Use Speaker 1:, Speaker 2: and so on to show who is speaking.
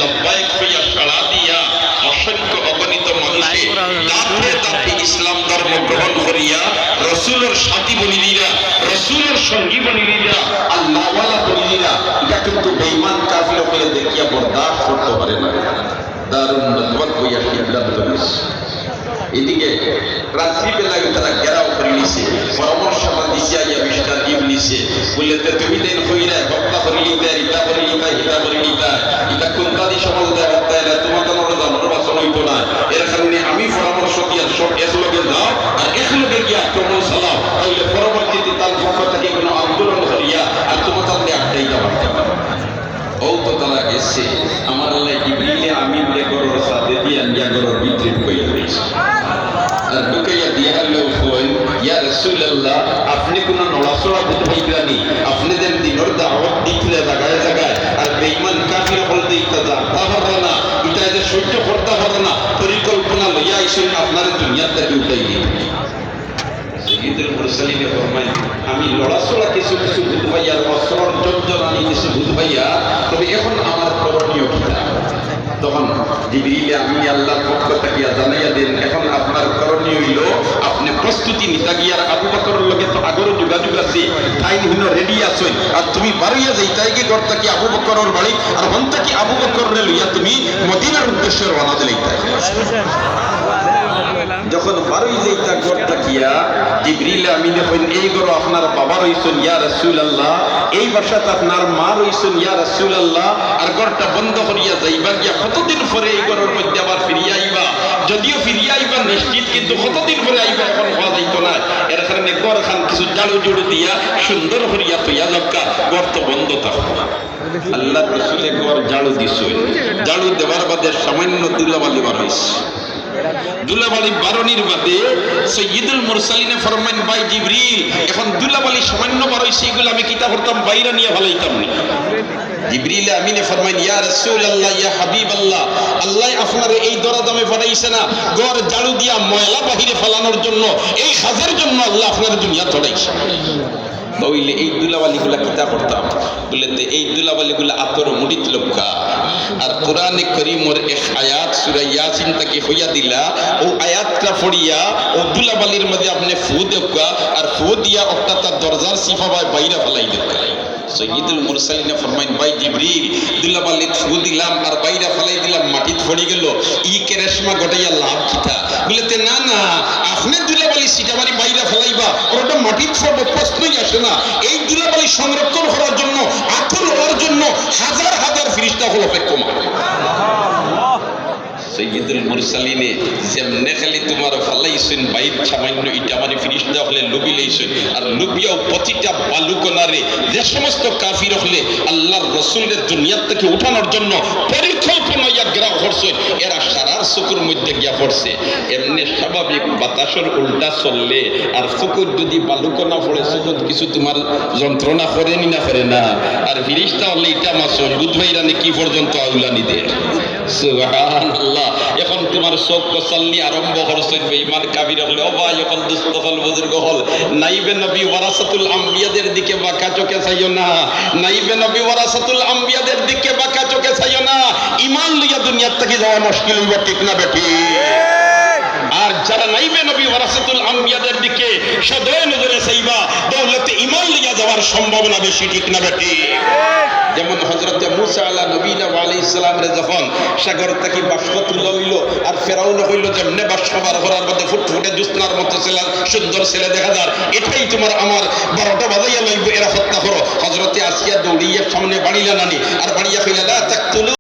Speaker 1: লব্বাইক হইয়া সাড়া দিয়া অসংখ্য অগণিত মানুষে দাঁতে দাঁতে ইসলাম ধর্ম গ্রহণ করিয়া রসুলের সাথী বনিরা, রসুলের সঙ্গী বনিরা, আল্লাহওয়ালা বনিরা, এটা কিন্তু বেঈমান কাফির হয়ে দেখিয়া বরদাস্ত করতে পারে না। দারুণ নদবত হইয়া সিদ্ধান্ত নিয়েছে। এদিকে রাত্রিবেলায় তারা ঘেরাও করে নিছে, পরামর্শ দিছে, ইয়া মিস্টার ইবলিসে বললে তুমি দেন কইরা হত্যা করে নিতে, ইটা করে নিতে, ইটা করে নিতে, এটা কোনটা দি সমাজ দেয় না, তোমার তো আমরা জানার বাসন হইতো না। এর কারণে আমি পরামর্শ দিয়া সব একলগে যাও আর একলগে গিয়ে আক্রমণ চালাও, তাহলে পরবর্তীতে তার পক্ষ থেকে কোনো আন্দোলন করিয়া আর তোমার তাতে আটটাই যাওয়ার যাবে। ও তো তারা এসছে আমার আল্লাহ জিবরিলে আমিন দেখর সাথে দিয়ে ইয়া গরর বিদ্রুপ কইয়া দিয়েছে। আর ঢুকাইয়া দিয়া আল্লাহ কই, ইয়া রাসূলুল্লাহ, আপনি কোন নড়াচড়া বুঝাইবানি, আপনি যেন দিনের দাওয়াত দিতে জায়গায় জায়গায় আর বেঈমান কাফির বলতে ইত্যাদা তাহলে না, এটা যে সহ্য করতে পারে না, পরিকল্পনা লইয়া আইছেন আপনার দুনিয়ার থেকে উঠাই দিই। সাইয়্যিদুল মুরসালিনে ফরমায়, আমি লড়াচড়া কিছু কিছু বুঝাইয়া অস্ত্রর যন্ত্রণানি কিছু বুঝাইয়া, তবে এখন আমার করণীয় কি? তখন জিবরিলে আমিন আল্লাহর পক্ষ থেকে জানাইয়া দেন, এখন আপনার করণীয় হইল আপনি প্রস্তুতি নিতা গিয়ার আবু বকরের লগে তো আগরও যোগাযোগ আছে, টাইম হইল রেডি আছেন, আর তুমি বাড়িয়া যাইতাই কি করতা কি আবু বকরের বাড়ি, আর হন্তা কি আবু বকরের লইয়া তুমি মদিনার উদ্দেশ্যে রওনা দিলাইতাই। যখন বারোই যাইতা করতা কিয়া জিবরিল আমিন কইন, এই গরো আপনার বাবা রইছেন ইয়া রাসূলুল্লাহ, এই বাসাতে আপনার মা রইছেন ইয়া রাসূলুল্লাহ, আর ঘরটা বন্ধ করিয়া যাইবা গিয়া কতদিন পরে এই ঘরের মধ্যে আবার ফিরিয়া আইবা, যদিও ফিরিয়া আইবা নিশ্চিত, কিন্তু কতদিন পরে আইবা এখন হওয়া যাইতো না। এর কারণে ঘর খান কিছু জাড়ু জুড়ু দিয়া সুন্দর করিয়া তৈয়া লক্কা, ঘর তো বন্ধ থাকবো। আল্লাহ রসুলে ঘর জাড়ু দিছেন, জাড়ু দেওয়ার বাদে সামান্য দুলাবালি বার হইছে। দুলাবালি বারণির বাদে সাইয়্যিদুল মুরসালিনে ফরমান, ভাই জিবরিল, এখন দুলাবালি সামান্য বার হইছে, এগুলো আমি কিতা করতাম, বাইরে নিয়ে ভালাইতাম না। জিবরিল আমিনে ফরমান, ইয়া রাসূলুল্লাহ, ইয়া হাবিবাল্লাহ, আল্লাহ আপনার এই দরদামে পাঠাইছে না ঘর ঝাড়ু দিয়া ময়লা বাহিরে ফেলানোর জন্য, এই কাজের জন্য আল্লাহ আপনার দুনিয়া ছড়াইছে। তাইলে এই দুলাবালিগুলা কিতা করতাম, বলতে এই দুলাবালিগুলা আতর মুড়িত লক্ষ্যা, আর কোরআনে করিমের এক আয়াত সূরা ইয়াসিন থেকে হইয়া দিলা, ও আয়াতটা পড়িয়া ও দুলাবালির মধ্যে আপনি ফু দেখা, আর ফু দিয়া একটা তার দরজার সিফা বাইরে ফেলাই দেখা। সাইয়্যিদুল মুরসালিনে ফরমাইন, ভাই জিবরিল, দুলাবালি ফু দিলাম আর বাইরে ফেলাই দিলাম, মাটিত পড়ে গেল, ই কেরেশমা গটাইয়া লাভ কিতা? বলতে না না, আপনি দুলাবালি সিটাবাড়ি বাইরে ফেলাইবা, ওটা মাটির সব প্রশ্নই আসে না। এই দুলাবালি সংরক্ষণ করার জন্য, আতর হওয়ার জন্য হাজার হাজার ফেরেশতা হল অপেক্ষমান। সাইয়্যিদুল মুরসালিনে যেমনে খালি তোমার ফালাইছেন বাইর সামান্য ইটা মানে ফেরেশতা হলে লুবি লইছেন, আর লুবিয়াও প্রতিটা বালুকনারে যে সমস্ত কাফির হলে আল্লাহর রাসূলের দুনিয়া থেকে উঠানোর জন্য পরিকল্পনা গ্রাহ করছেন, এরা সারার চকুর মধ্যে গিয়া পড়ছে। এমনি স্বাভাবিক বাতাসের উল্টা চললে আর চকুর যদি বালুকনা পড়ে, চকুর কিছু তোমার যন্ত্রণা করেনি না করে না, আর ফেরেশতা হলে ইটা মাসন বুধবাইরানে কি পর্যন্ত আউলানি দেয়। সুবহানাল্লাহ। এখন তোমার চোখ কসাল্লি আরম্ভ করছে, বেঈমান কাফির হলে ও ভাই, এখন দুস্থ হল, বুজুর্গ হল, নাইবে নবী ওয়ারাসাতুল আম্বিয়াদের দিকে বাঁকা চোখে চাইও না, নাইবে নবী ওয়ারাসাতুল আম্বিয়াদের দিকে বাঁকা চোখে চাইও না। ঈমান লইয়া দুনিয়ার থেকে যাওয়া মুশকিল হইব, ঠিক না বেটি? আর যারা নাইবে নবী ওয়ারাসাতুল আম্বিয়াদের দিকে সদয় নজরে চাইবা, দৌলতে ঈমান লইয়া যাওয়ার সম্ভাবনা বেশি, ঠিক না বেটি? যেমন হযরতে মূসা আলাইহিস সালামের যখন সাগর থেকে বাষ্প তুলা হইল, আর ফেরাউন হইল যেমনে বাষ্প বার করার মধ্যে ফুটফুটে জ্যোৎস্নার মতো ছেলে, সুন্দর ছেলে দেখা যায়, এটাই তোমার আমার 12টা বাজাইয়া লইব, এরা হত্যা করো। হযরতে আসিয়া দৌড়িয়ে সামনে বাড়িলা নানি, আর বাড়িয়া কইলা লা